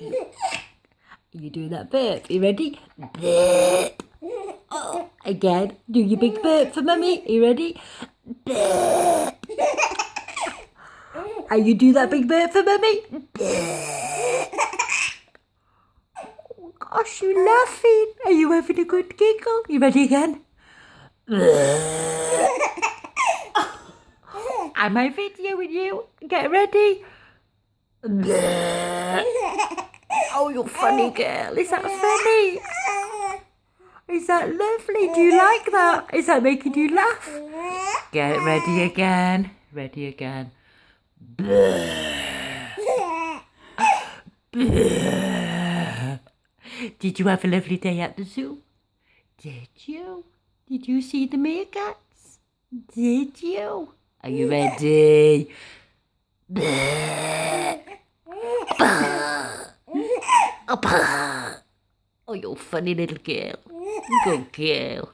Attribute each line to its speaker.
Speaker 1: You do that burp. You ready? Oh, again. Do your big burp for mummy. You ready? And you do that big burp for mummy. Oh gosh, you're laughing. Are you having a good giggle? You ready again? Am I videoing you? Get ready. Oh, you're funny, girl. Is that funny? Is that lovely? Do you like that? Is that making you laugh? Get ready again. Ready again. Did you have a lovely day at the zoo? Did you? Did you see the meerkats? Did you? Are you ready? Oh, you're a funny little girl. Good girl.